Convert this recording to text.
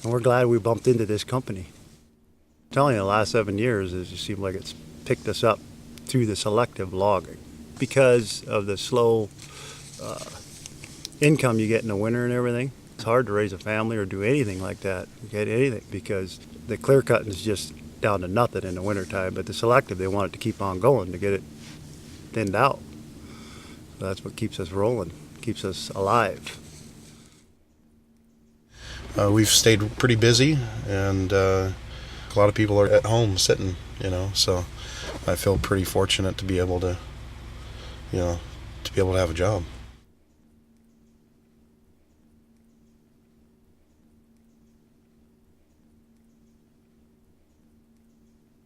And we're glad we bumped into this company. I'm telling you, the last 7 years, it just seemed like it's picked us up through the selective logging. Because of the slow income you get in the winter and everything, it's hard to raise a family or do anything like that, get anything, because the clear cutting is just down to nothing in the wintertime. But the selective, they want it to keep on going to get it thinned out. So that's what keeps us rolling, keeps us alive. We've stayed pretty busy, and a lot of people are at home sitting, so I feel pretty fortunate to be able to, to be able to have a job.